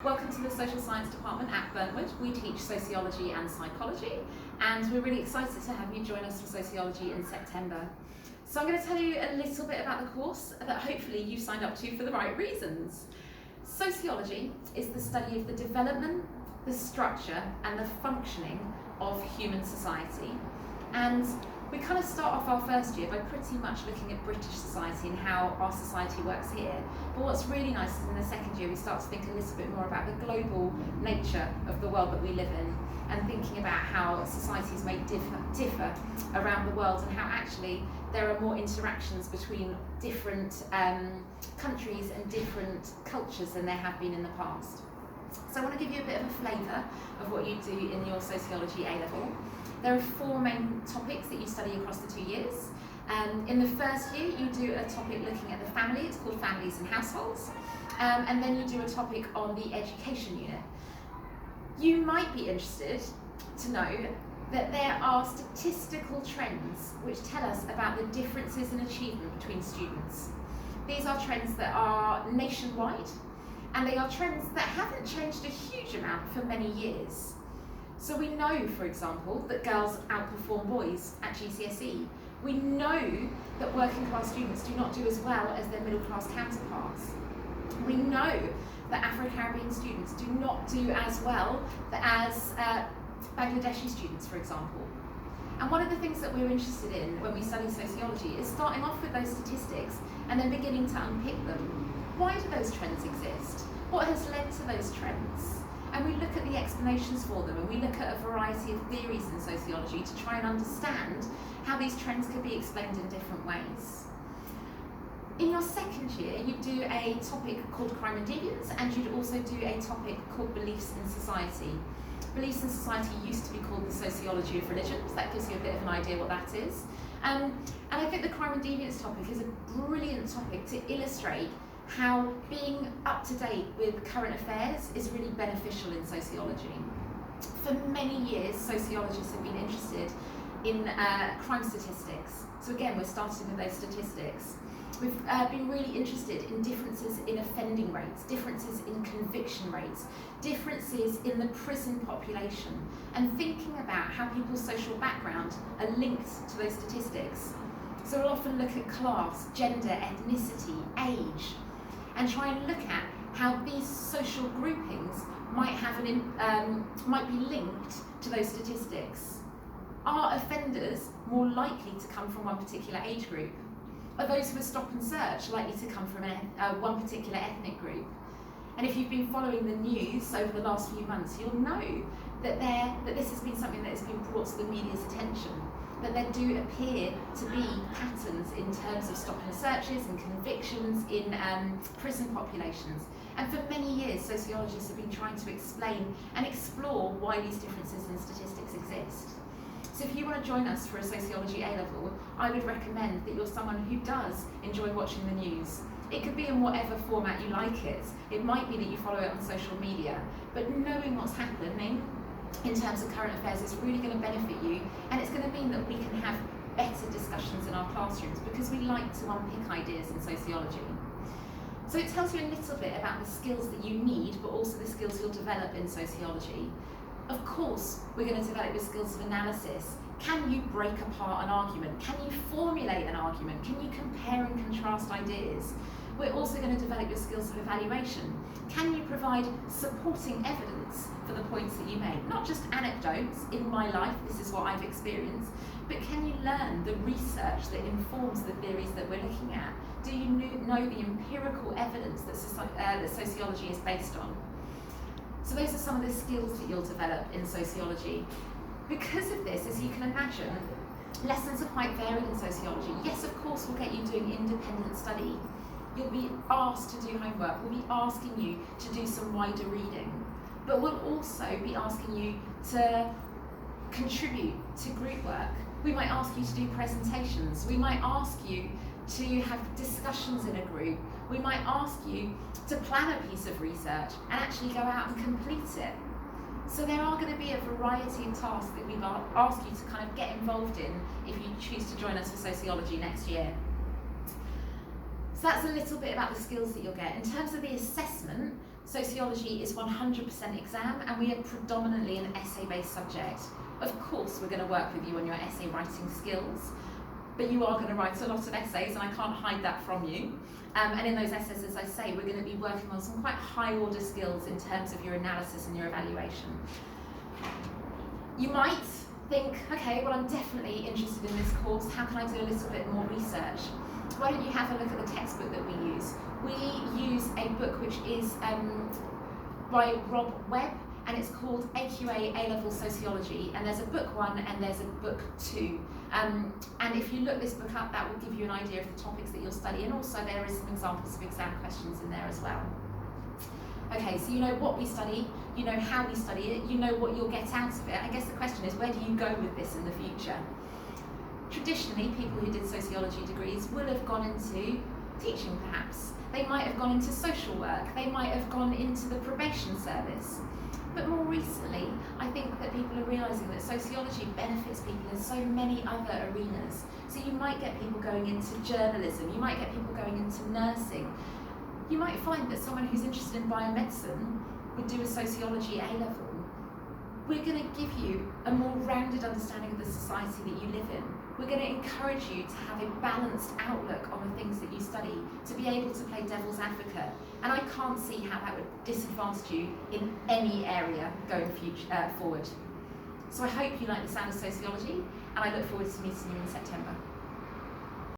Welcome to the Social Science Department at Burntwood. We teach sociology and psychology, and we're really excited to have you join us for sociology in September. So I'm going to tell you a little bit about the course that hopefully you've signed up to for the right reasons. Sociology is the study of the development, the structure and the functioning of human society. And we kind of start off our first year by pretty much looking at British society and how our society works here. But what's really nice is in the second year we start to think a little bit more about the global nature of the world that we live in, and thinking about how societies may differ around the world, and how actually there are more interactions between different countries and different cultures than there have been in the past. So I want to give you a bit of a flavour of what you do in your sociology A-level. There are four main topics that you study across the 2 years. In the first year you do a topic looking at the family, it's called Families and Households, and then you do a topic on the education unit. You might be interested to know that there are statistical trends which tell us about the differences in achievement between students. These are trends that are nationwide, and they are trends that haven't changed a huge amount for many years. So we know, for example, that girls outperform boys at GCSE. We know that working class students do not do as well as their middle class counterparts. We know that Afro-Caribbean students do not do as well as Bangladeshi students, for example. And one of the things that we're interested in when we study sociology is starting off with those statistics and then beginning to unpick them. Why do those trends exist? What has led to those trends? And we look at the explanations for them, and we look at a variety of theories in sociology to try and understand how these trends could be explained in different ways. In your second year, you do a topic called Crime and Deviance, and you'd also do a topic called Beliefs in Society. Beliefs in Society used to be called the Sociology of Religion, so that gives you a bit of an idea what that is. And I think the Crime and Deviance topic is a brilliant topic to illustrate how being up to date with current affairs is really beneficial in sociology. For many years, sociologists have been interested in crime statistics. So again, we're starting with those statistics. We've been really interested in differences in offending rates, differences in conviction rates, differences in the prison population, and thinking about how people's social background are linked to those statistics. So we'll often look at class, gender, ethnicity, age, and try and look at how these social groupings might be linked to those statistics. Are offenders more likely to come from one particular age group? Are those who are stop and search likely to come from one particular ethnic group? And if you've been following the news over the last few months, you'll know that this has been something that has been brought to the media's attention, that there do appear to be patterns in terms of stop and searches and convictions in prison populations. And for many years, sociologists have been trying to explain and explore why these differences in statistics exist. So if you want to join us for a sociology A-level, I would recommend that you're someone who does enjoy watching the news. It could be in whatever format you like it. It might be that you follow it on social media, but knowing what's happening in terms of current affairs is really going to benefit you, and it's going to mean that we can have better discussions in our classrooms, because we like to unpick ideas in sociology. So it tells you a little bit about the skills that you need, but also the skills you'll develop in sociology. Of course, we're going to develop your skills of analysis. Can you break apart an argument? Can you formulate an argument? Can you compare and contrast ideas? We're also going to develop your skills of evaluation. Can you provide supporting evidence for the points that you make? Not just anecdotes, in my life, this is what I've experienced, but can you learn the research that informs the theories that we're looking at? Do you know the empirical evidence that sociology is based on? So those are some of the skills that you'll develop in sociology. Because of this, as you can imagine, lessons are quite varied in sociology. Yes, of course, we'll get you doing independent study. You'll be asked to do homework. We'll be asking you to do some wider reading. But we'll also be asking you to contribute to group work. We might ask you to do presentations. We might ask you to have discussions in a group. We might ask you to plan a piece of research and actually go out and complete it. So there are going to be a variety of tasks that we ask you to kind of get involved in if you choose to join us for sociology next year. So that's a little bit about the skills that you'll get. In terms of the assessment, Sociology is 100% exam, and we are predominantly an essay-based subject. Of course, we're going to work with you on your essay writing skills, but you are going to write a lot of essays, and I can't hide that from you. And in those essays, as I say, we're going to be working on some quite high-order skills in terms of your analysis and your evaluation. You might think, okay, well, I'm definitely interested in this course. How can I do a little bit more research? Why don't you have a look at the textbook that we use? We use a book which is by Rob Webb, and it's called AQA A-Level Sociology, and there's a book 1 and there's a book 2. And if you look this book up, that will give you an idea of the topics that you'll study, and also there is some examples of exam questions in there as well. Okay, so you know what we study, you know how we study it, you know what you'll get out of it. I guess the question is, where do you go with this in the future? Traditionally, people who did sociology degrees will have gone into teaching perhaps. They might have gone into social work, they might have gone into the probation service. But more recently, I think that people are realising that sociology benefits people in so many other arenas. So you might get people going into journalism, you might get people going into nursing. You might find that someone who's interested in biomedicine would do a sociology A-level. We're going to give you a more rounded understanding of the society that you live in. We're going to encourage you to have a balanced outlook on the things that you study, to be able to play devil's advocate. And I can't see how that would disadvantage you in any area going forward. So I hope you like the sound of sociology, and I look forward to meeting you in September.